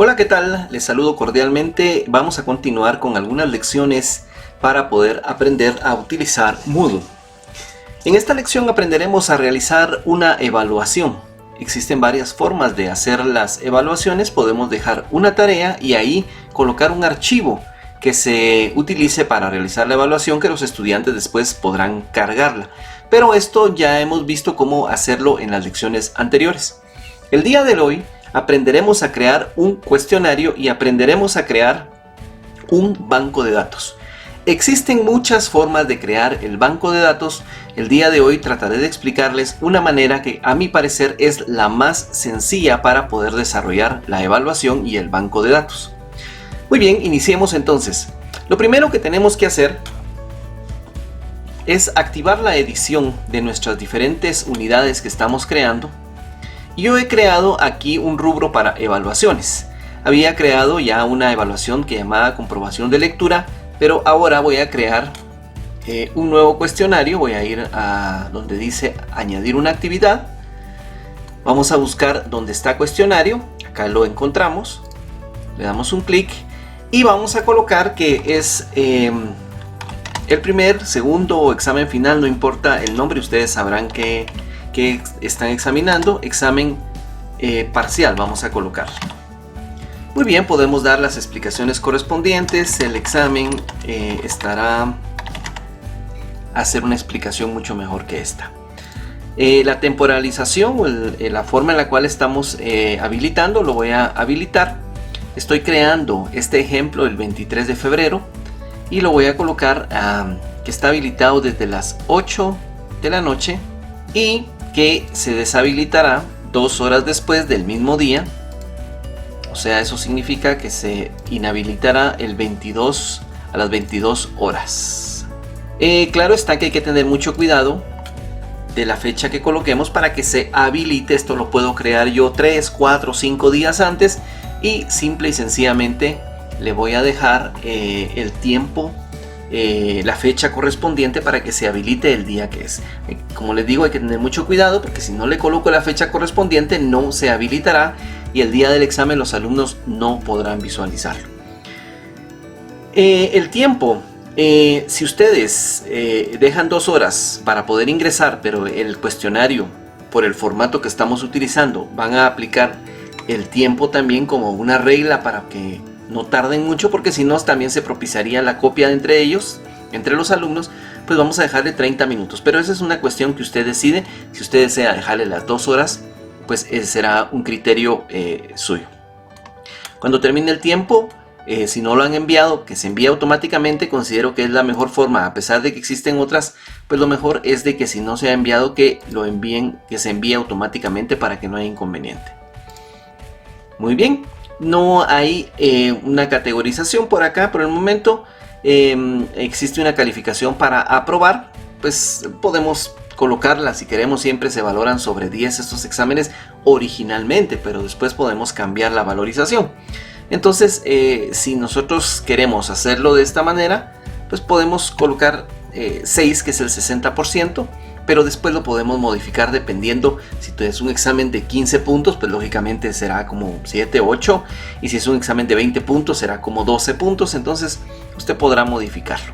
Hola, ¿qué tal? Les saludo cordialmente. Vamos a continuar con algunas lecciones para poder aprender a utilizar Moodle. En esta lección aprenderemos a realizar una evaluación. Existen varias formas de hacer las evaluaciones. Podemos dejar una tarea y ahí colocar un archivo que se utilice para realizar la evaluación, que los estudiantes después podrán cargarla. Pero esto ya hemos visto cómo hacerlo en las lecciones anteriores. El día de hoy aprenderemos a crear un cuestionario y aprenderemos a crear un banco de datos. Existen muchas formas de crear el banco de datos. El día de hoy trataré de explicarles una manera que a mi parecer es la más sencilla para poder desarrollar la evaluación y el banco de datos. Muy bien, iniciemos entonces. Lo primero que tenemos que hacer es activar la edición de nuestras diferentes unidades que estamos creando. Yo he creado aquí un rubro para evaluaciones. Había creado ya una evaluación que llamaba comprobación de lectura, pero ahora voy a crear un nuevo cuestionario. Voy a ir a donde dice añadir una actividad. Vamos a buscar donde está cuestionario. Acá lo encontramos. Le damos un clic y vamos a colocar que es el primer, segundo examen final, no importa el nombre, ustedes sabrán que están examinando. Examen parcial vamos a colocar. Muy bien, podemos dar las explicaciones correspondientes. El examen estará a hacer una explicación mucho mejor que esta. La temporalización o la forma en la cual estamos habilitando, lo voy a habilitar. Estoy creando este ejemplo el 23 de febrero y lo voy a colocar que está habilitado desde las 8 de la noche y que se deshabilitará 2 horas después del mismo día. O sea, eso significa que se inhabilitará el 22 a las 22 horas. Claro está que hay que tener mucho cuidado de la fecha que coloquemos para que se habilite. Esto lo puedo crear yo 3, 4, 5 días antes y simple y sencillamente le voy a dejar el tiempo, la fecha correspondiente para que se habilite el día que es. Como les digo, hay que tener mucho cuidado porque si no le coloco la fecha correspondiente no se habilitará y el día del examen los alumnos no podrán visualizarlo. El tiempo, si ustedes dejan 2 horas para poder ingresar, pero el cuestionario por el formato que estamos utilizando van a aplicar el tiempo también como una regla para que no tarden mucho, porque si no también se propiciaría la copia entre ellos, entre los alumnos. Pues vamos a dejarle 30 minutos, pero esa es una cuestión que usted decide. Si usted desea dejarle las 2 horas, pues será un criterio suyo. Cuando termine el tiempo, si no lo han enviado, que se envíe automáticamente. Considero que es la mejor forma, a pesar de que existen otras, pues lo mejor es de que si no se ha enviado, que lo envíen, que se envíe automáticamente para que no haya inconveniente. Muy bien. No hay una categorización por acá por el momento. Existe una calificación para aprobar. Pues podemos colocarla si queremos. Siempre se valoran sobre 10 estos exámenes originalmente, pero después podemos cambiar la valorización. Entonces si nosotros queremos hacerlo de esta manera, pues podemos colocar 6, que es el 60%. Pero después lo podemos modificar dependiendo. Si es un examen de 15 puntos, pues lógicamente será como 7, 8. Y si es un examen de 20 puntos, será como 12 puntos. Entonces usted podrá modificarlo.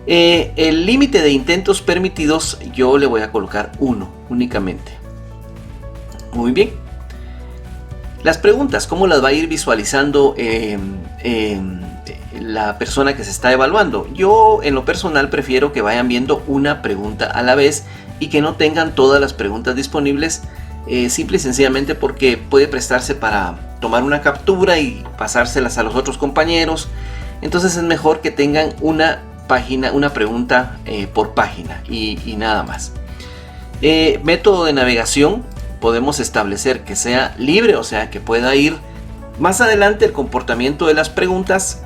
El límite de intentos permitidos yo le voy a colocar 1 únicamente. Muy bien. Las preguntas, ¿cómo las va a ir visualizando la persona que se está evaluando? Yo en lo personal prefiero que vayan viendo una pregunta a la vez y que no tengan todas las preguntas disponibles, simple y sencillamente porque puede prestarse para tomar una captura y pasárselas a los otros compañeros. Entonces es mejor que tengan una página, una pregunta por página y nada más. Método de navegación, podemos establecer que sea libre, o sea que pueda ir más adelante el comportamiento de las preguntas.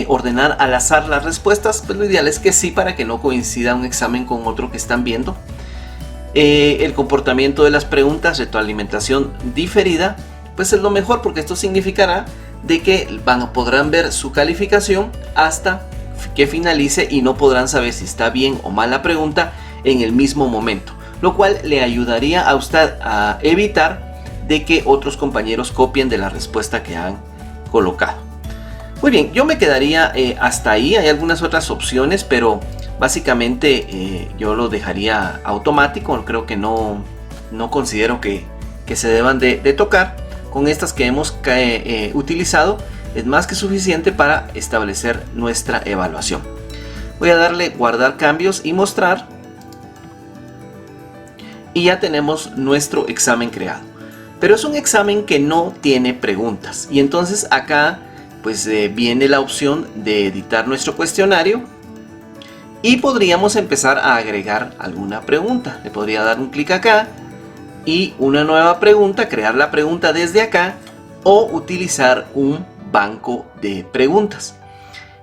Ordenar al azar las respuestas, pues lo ideal es que sí, para que no coincida un examen con otro que están viendo. El comportamiento de las preguntas, retroalimentación diferida, pues es lo mejor, porque esto significará de que podrán ver su calificación hasta que finalice y no podrán saber si está bien o mal la pregunta en el mismo momento, lo cual le ayudaría a usted a evitar de que otros compañeros copien de la respuesta que han colocado. Muy bien, yo me quedaría hasta ahí. Hay algunas otras opciones, pero básicamente yo lo dejaría automático. Creo que no considero que se deban de tocar. Con estas que hemos utilizado es más que suficiente para establecer nuestra evaluación. Voy a darle guardar cambios y mostrar. Y ya tenemos nuestro examen creado. Pero es un examen que no tiene preguntas. Y entonces acá pues viene la opción de editar nuestro cuestionario. Y podríamos empezar a agregar alguna pregunta. Le podría dar un clic acá. Y una nueva pregunta, crear la pregunta desde acá. O utilizar un banco de preguntas.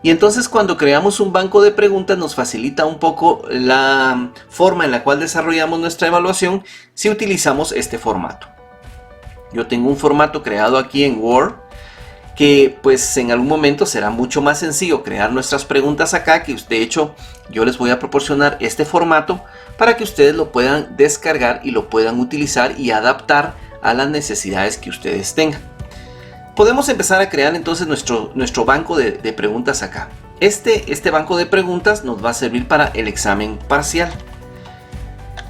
Y entonces cuando creamos un banco de preguntas nos facilita un poco la forma en la cual desarrollamos nuestra evaluación si utilizamos este formato. Yo tengo un formato creado aquí en Word que pues en algún momento será mucho más sencillo crear nuestras preguntas acá, que de hecho yo les voy a proporcionar este formato para que ustedes lo puedan descargar y lo puedan utilizar y adaptar a las necesidades que ustedes tengan. Podemos empezar a crear entonces nuestro banco de preguntas acá. Este banco de preguntas nos va a servir para el examen parcial.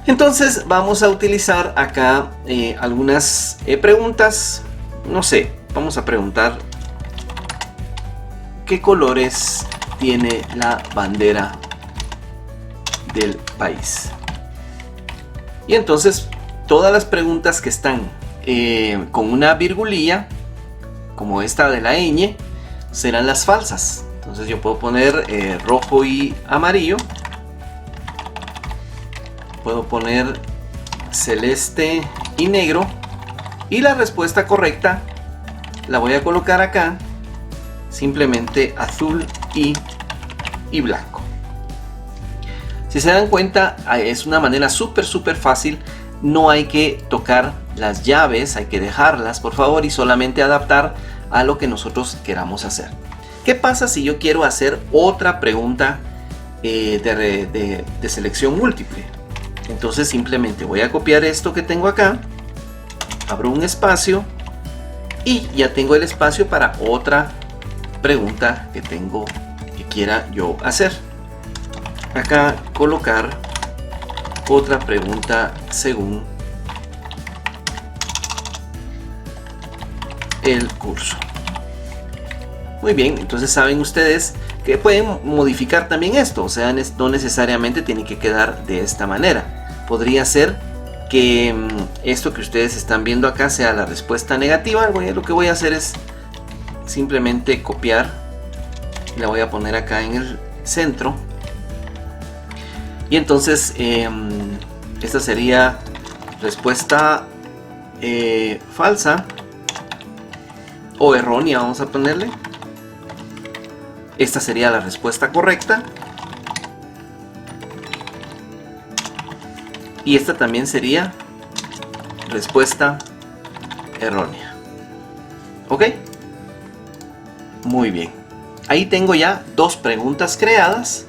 Entonces vamos a utilizar acá algunas preguntas. No sé, vamos a preguntar ¿qué colores tiene la bandera del país? Y entonces todas las preguntas que están con una virgulilla, como esta de la ñ, serán las falsas. Entonces yo puedo poner rojo y amarillo. Puedo poner celeste y negro. Y la respuesta correcta la voy a colocar acá. Simplemente azul y blanco. Si se dan cuenta, es una manera súper fácil. No hay que tocar las llaves, hay que dejarlas por favor y solamente adaptar a lo que nosotros queramos hacer. ¿Qué pasa si yo quiero hacer otra pregunta de selección múltiple? Entonces simplemente voy a copiar esto que tengo acá, abro un espacio y ya tengo el espacio para otra pregunta que quiera yo hacer. Acá colocar otra pregunta según el curso. Muy bien, entonces saben ustedes que pueden modificar también esto, o sea, no necesariamente tiene que quedar de esta manera. Podría ser que esto que ustedes están viendo acá sea la respuesta negativa. Lo que voy a hacer es simplemente copiar, la voy a poner acá en el centro y entonces esta sería respuesta falsa o errónea, vamos a ponerle. Esta sería la respuesta correcta. Y esta también sería respuesta errónea. ¿Ok? Muy bien. Ahí tengo ya dos preguntas creadas.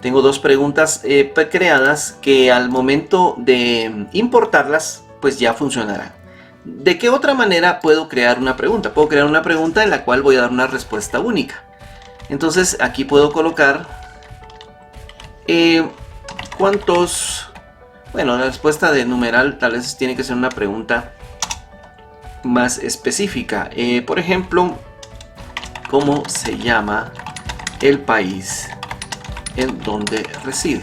Tengo dos preguntas creadas que al momento de importarlas, pues ya funcionarán. ¿De qué otra manera puedo crear una pregunta? Puedo crear una pregunta en la cual voy a dar una respuesta única. Entonces aquí puedo colocar ¿cuántos? Bueno, la respuesta de numeral tal vez tiene que ser una pregunta más específica. Por ejemplo, ¿cómo se llama el país en donde reside?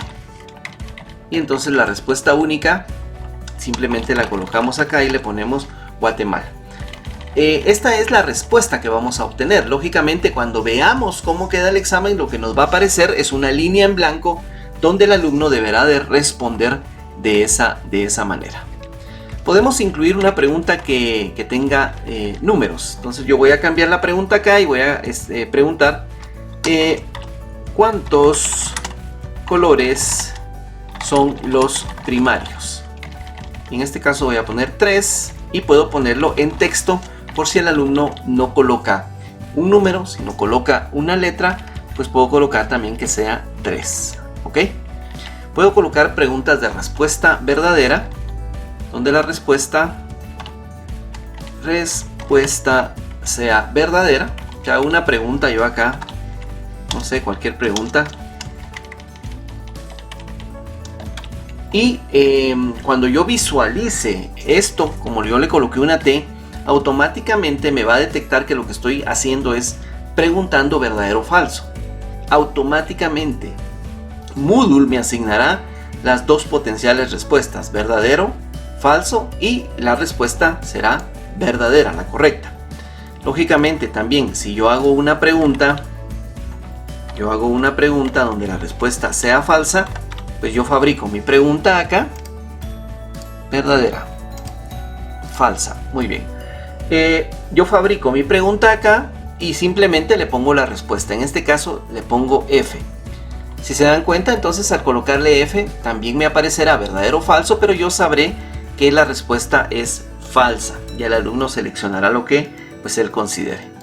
Y entonces la respuesta única simplemente la colocamos acá y le ponemos Guatemala. Esta es la respuesta que vamos a obtener. Lógicamente, cuando veamos cómo queda el examen, lo que nos va a aparecer es una línea en blanco donde el alumno deberá de responder de esa manera. Podemos incluir una pregunta que tenga números. Entonces yo voy a cambiar la pregunta acá y voy a preguntar ¿cuántos colores son los primarios? En este caso voy a poner 3 y puedo ponerlo en texto por si el alumno no coloca un número, si no coloca una letra, pues puedo colocar también que sea 3. ¿Ok? Puedo colocar preguntas de respuesta verdadera. donde la respuesta sea verdadera. Te hago una pregunta yo acá, no sé, cualquier pregunta. Y cuando yo visualice esto, como yo le coloqué una T, automáticamente me va a detectar que lo que estoy haciendo es preguntando verdadero o falso. Automáticamente Moodle me asignará las dos potenciales respuestas, verdadero, falso, y la respuesta será verdadera, la correcta. Lógicamente también, si yo hago una pregunta donde la respuesta sea falsa, pues yo fabrico mi pregunta acá, verdadera, falsa, muy bien. Yo fabrico mi pregunta acá y simplemente le pongo la respuesta. En este caso le pongo F. Si se dan cuenta, entonces al colocarle F también me aparecerá verdadero o falso, pero yo sabré que la respuesta es falsa. Ya el alumno seleccionará lo que pues él considere.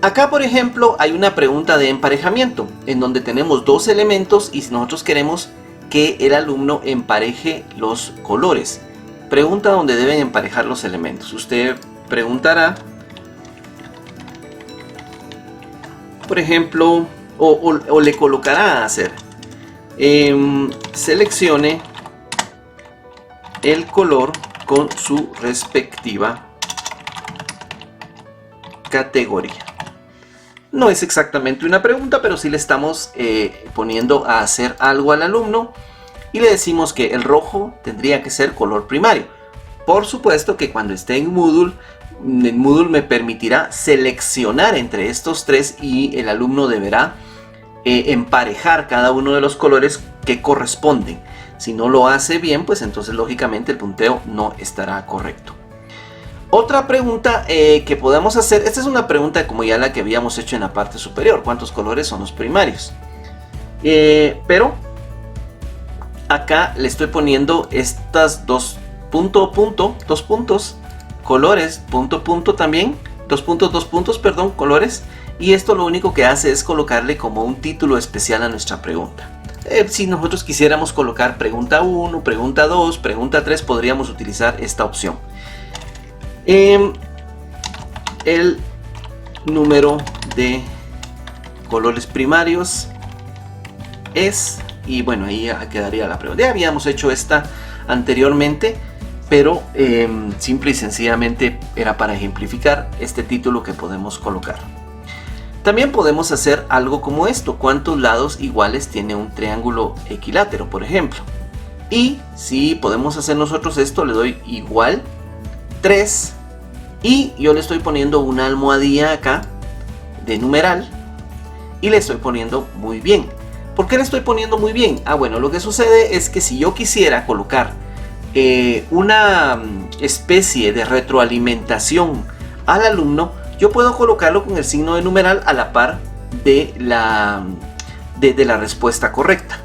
Acá, por ejemplo, hay una pregunta de emparejamiento en donde tenemos dos elementos y nosotros queremos que el alumno empareje los colores. Pregunta donde deben emparejar los elementos. Usted preguntará, por ejemplo, o le colocará a hacer, seleccione el color con su respectiva categoría. No es exactamente una pregunta, pero sí le estamos poniendo a hacer algo al alumno y le decimos que el rojo tendría que ser color primario. Por supuesto que cuando esté en Moodle me permitirá seleccionar entre estos tres y el alumno deberá emparejar cada uno de los colores que corresponden. Si no lo hace bien, pues entonces lógicamente el punteo no estará correcto. Otra pregunta que podemos hacer, esta es una pregunta como ya la que habíamos hecho en la parte superior, ¿cuántos colores son los primarios? Pero acá le estoy poniendo estas dos puntos, colores, punto también, dos puntos, perdón, colores, y esto lo único que hace es colocarle como un título especial a nuestra pregunta. Si nosotros quisiéramos colocar pregunta 1, pregunta 2, pregunta 3, podríamos utilizar esta opción. El número de colores primarios es, y bueno, ahí ya quedaría la pregunta. Ya habíamos hecho esta anteriormente, pero simple y sencillamente era para ejemplificar este título que podemos colocar. También podemos hacer algo como esto: ¿cuántos lados iguales tiene un triángulo equilátero, por ejemplo? Y si podemos hacer nosotros esto, le doy igual 3 y yo le estoy poniendo una almohadilla acá de numeral y le estoy poniendo muy bien. ¿Por qué le estoy poniendo muy bien? Bueno, lo que sucede es que si yo quisiera colocar una especie de retroalimentación al alumno, yo puedo colocarlo con el signo de numeral a la par de la respuesta correcta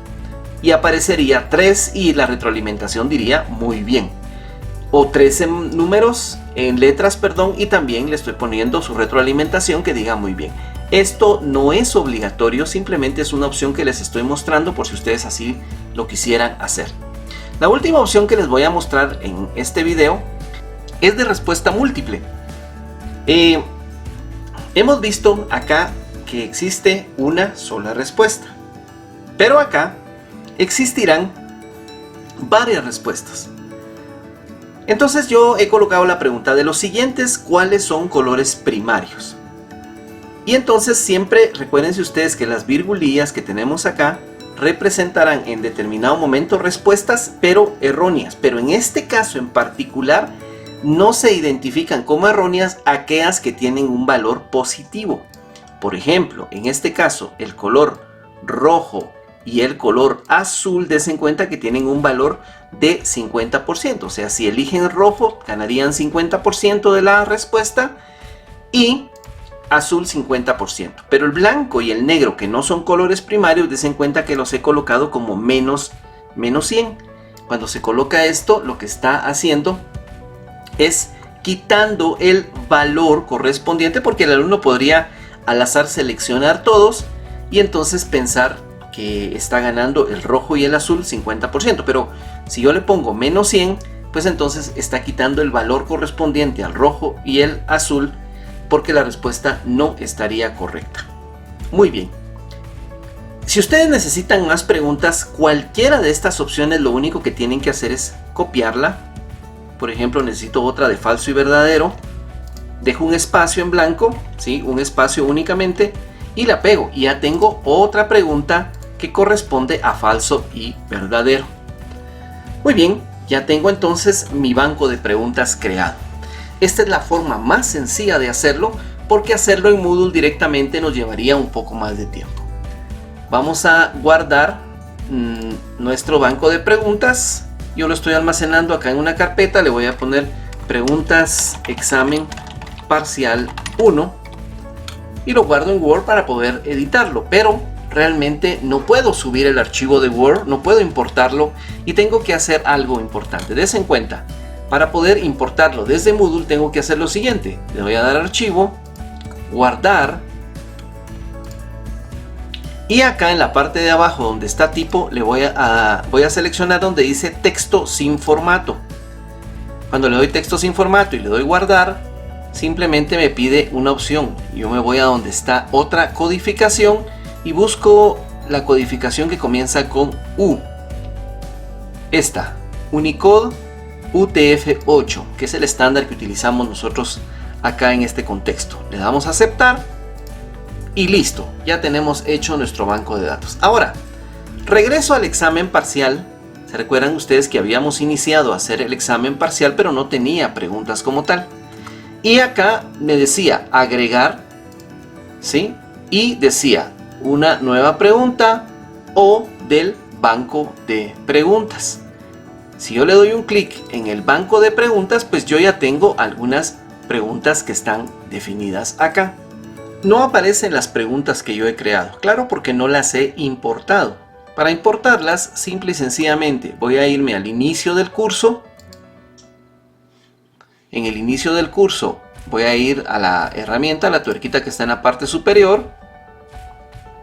y aparecería 3 y la retroalimentación diría muy bien, o 3 en números, en letras, perdón, y también le estoy poniendo su retroalimentación que diga muy bien. Esto no es obligatorio, simplemente es una opción que les estoy mostrando por si ustedes así lo quisieran hacer. La última opción que les voy a mostrar en este video es de respuesta múltiple. Hemos visto acá que existe una sola respuesta, pero acá existirán varias respuestas. Entonces yo he colocado la pregunta de los siguientes: ¿cuáles son colores primarios? Y entonces siempre recuérdense ustedes que las virgulillas que tenemos acá representarán en determinado momento respuestas pero erróneas, pero en este caso en particular no se identifican como erróneas aquellas que tienen un valor positivo. Por ejemplo, en este caso el color rojo y el color azul, des en cuenta que tienen un valor de 50%, o sea, si eligen rojo ganarían 50% de la respuesta y azul 50%, pero el blanco y el negro, que no son colores primarios, des en cuenta que los he colocado como menos 100. Cuando se coloca esto, lo que está haciendo es quitando el valor correspondiente, porque el alumno podría al azar seleccionar todos y entonces pensar que está ganando el rojo y el azul 50%, pero si yo le pongo menos 100, pues entonces está quitando el valor correspondiente al rojo y el azul, porque la respuesta no estaría correcta. Muy bien. Si ustedes necesitan más preguntas, cualquiera de estas opciones lo único que tienen que hacer es copiarla. Por ejemplo, necesito otra de falso y verdadero. Dejo un espacio en blanco, ¿sí? Un espacio únicamente, y la pego. Y ya tengo otra pregunta que corresponde a falso y verdadero. Muy bien, ya tengo entonces mi banco de preguntas creado. Esta es la forma más sencilla de hacerlo, porque hacerlo en Moodle directamente nos llevaría un poco más de tiempo. Vamos a guardar nuestro banco de preguntas. Yo lo estoy almacenando acá en una carpeta. Le voy a poner preguntas examen parcial 1 y lo guardo en Word para poder editarlo, pero realmente no puedo subir el archivo de Word, no puedo importarlo y tengo que hacer algo importante. Des en cuenta, para poder importarlo desde Moodle tengo que hacer lo siguiente. Le voy a dar archivo, guardar, y acá en la parte de abajo donde está tipo voy a seleccionar donde dice texto sin formato. Cuando le doy texto sin formato y le doy guardar, simplemente me pide una opción. Yo me voy a donde está otra codificación y busco la codificación que comienza con U. Esta, Unicode UTF-8, que es el estándar que utilizamos nosotros acá en este contexto. Le damos a aceptar y listo, ya tenemos hecho nuestro banco de datos. Ahora, regreso al examen parcial. ¿Se recuerdan ustedes que habíamos iniciado a hacer el examen parcial, pero no tenía preguntas como tal? Y acá me decía agregar, ¿sí? Y decía una nueva pregunta o del banco de preguntas. Si yo le doy un clic en el banco de preguntas, pues yo ya tengo algunas preguntas que están definidas acá. No aparecen las preguntas que yo he creado, claro, porque no las he importado. Para importarlas, simple y sencillamente voy a irme al inicio del curso. En el inicio del curso voy a ir a la herramienta, la tuerquita que está en la parte superior.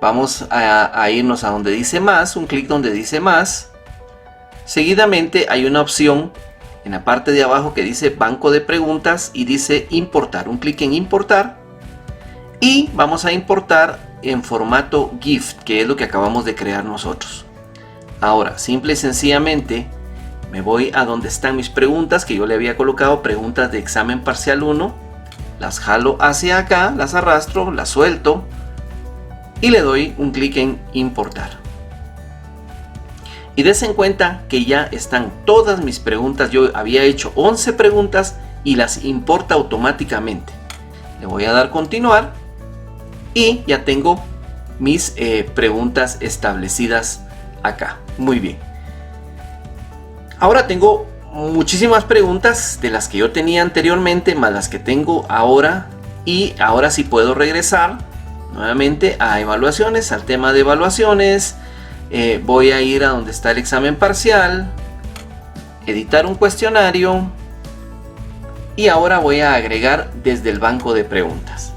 Vamos a irnos a donde dice más, un clic donde dice más. Seguidamente hay una opción en la parte de abajo que dice banco de preguntas y dice importar. Un clic en importar. Y vamos a importar en formato GIF, que es lo que acabamos de crear nosotros. Ahora, simple y sencillamente, me voy a donde están mis preguntas, que yo le había colocado preguntas de examen parcial 1. Las jalo hacia acá, las arrastro, las suelto y le doy un clic en importar. Y des en cuenta que ya están todas mis preguntas. Yo había hecho 11 preguntas y las importa automáticamente. Le voy a dar continuar. Y ya tengo mis preguntas establecidas acá. Muy bien. Ahora tengo muchísimas preguntas de las que yo tenía anteriormente, más las que tengo ahora. Y ahora sí puedo regresar nuevamente a evaluaciones, al tema de evaluaciones. Voy a ir a donde está el examen parcial. Editar un cuestionario. Y ahora voy a agregar desde el banco de preguntas.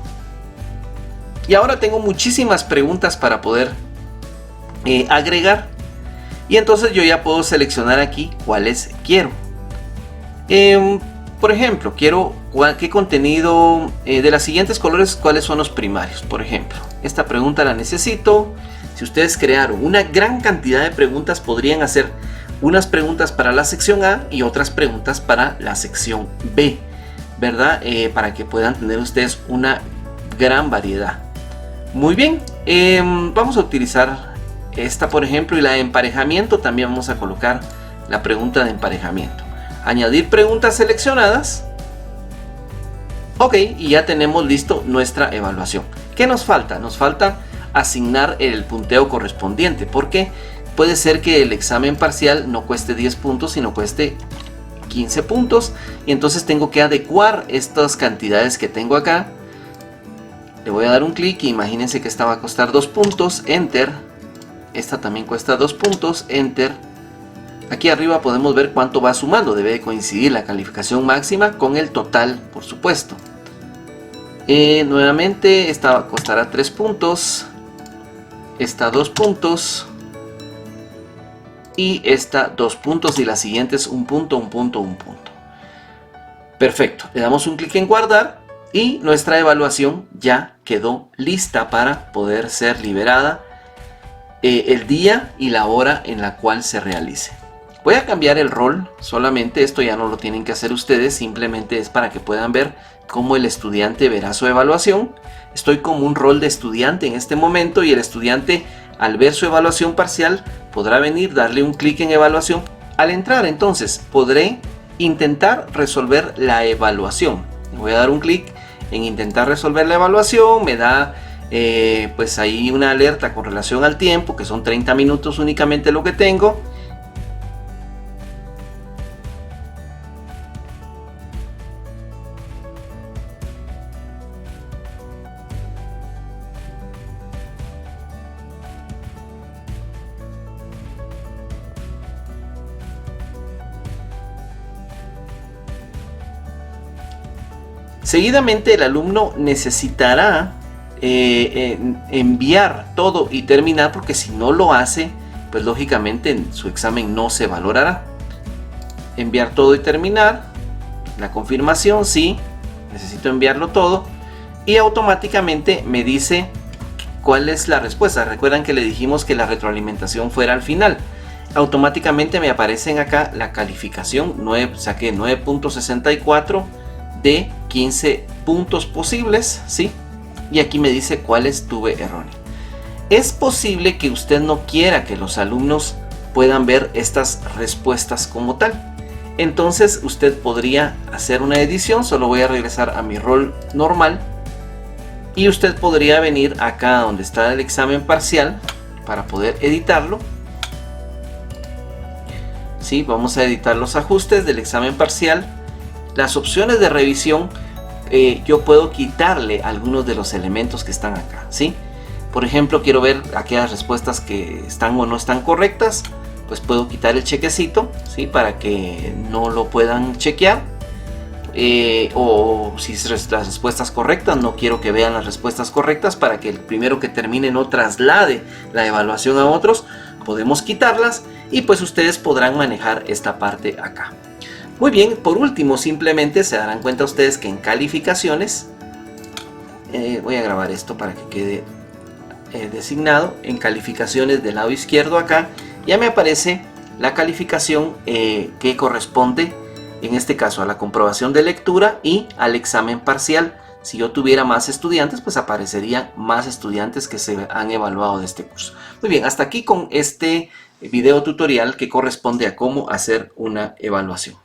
Y ahora tengo muchísimas preguntas para poder agregar. Y entonces yo ya puedo seleccionar aquí cuáles quiero. Por ejemplo, quiero qué contenido de los siguientes colores, cuáles son los primarios. Por ejemplo, esta pregunta la necesito. Si ustedes crearon una gran cantidad de preguntas, podrían hacer unas preguntas para la sección A y otras preguntas para la sección B, ¿verdad? Para que puedan tener ustedes una gran variedad. Muy bien, vamos a utilizar esta, por ejemplo, y la de emparejamiento. También vamos a colocar la pregunta de emparejamiento. Añadir preguntas seleccionadas. Ok, y ya tenemos listo nuestra evaluación. ¿Qué nos falta? Nos falta asignar el punteo correspondiente, porque puede ser que el examen parcial no cueste 10 puntos, sino cueste 15 puntos. Y entonces tengo que adecuar estas cantidades que tengo acá. Le voy a dar un clic y imagínense que esta va a costar 2 puntos, Enter. Esta también cuesta 2 puntos, Enter. Aquí arriba podemos ver cuánto va sumando. Debe de coincidir la calificación máxima con el total, por supuesto. Nuevamente, esta costará 3 puntos. Esta 2 puntos. y esta 2 puntos y la siguiente es 1 punto, 1 punto, 1 punto. Perfecto, le damos un clic en guardar y nuestra evaluación ya quedó lista para poder ser liberada el día y la hora en la cual se realice. Voy a cambiar el rol, solamente esto ya no lo tienen que hacer ustedes, simplemente es para que puedan ver cómo el estudiante verá su evaluación. Estoy como un rol de estudiante en este momento y el estudiante, al ver su evaluación parcial, podrá venir, darle un clic en evaluación. Al entrar entonces podré intentar resolver la evaluación. Voy a dar un clic en intentar resolver la evaluación, me da pues ahí una alerta con relación al tiempo, que son 30 minutos únicamente lo que tengo. Seguidamente el alumno necesitará enviar todo y terminar, porque si no lo hace, pues lógicamente su examen no se valorará. Enviar todo y terminar, la confirmación, sí, necesito enviarlo todo y automáticamente me dice cuál es la respuesta. Recuerdan que le dijimos que la retroalimentación fuera al final. Automáticamente me aparecen acá la calificación, saqué 9.64 de 15 puntos posibles, ¿sí? Y aquí me dice cuáles tuve erróneo. Es posible que usted no quiera que los alumnos puedan ver estas respuestas como tal. Entonces usted podría hacer una edición, solo voy a regresar a mi rol normal. Y usted podría venir acá donde está el examen parcial para poder editarlo. ¿Sí? Vamos a editar los ajustes del examen parcial. Las opciones de revisión, yo puedo quitarle algunos de los elementos que están acá, ¿sí? Por ejemplo, quiero ver aquellas respuestas que están o no están correctas, pues puedo quitar el chequecito, ¿sí? Para que no lo puedan chequear. O si las respuestas correctas, no quiero que vean las respuestas correctas para que el primero que termine no traslade la evaluación a otros. Podemos quitarlas y pues ustedes podrán manejar esta parte acá. Muy bien, por último, simplemente se darán cuenta ustedes que en calificaciones, voy a grabar esto para que quede designado, en calificaciones del lado izquierdo acá, ya me aparece la calificación que corresponde, en este caso, a la comprobación de lectura y al examen parcial. Si yo tuviera más estudiantes, pues aparecerían más estudiantes que se han evaluado de este curso. Muy bien, hasta aquí con este video tutorial que corresponde a cómo hacer una evaluación.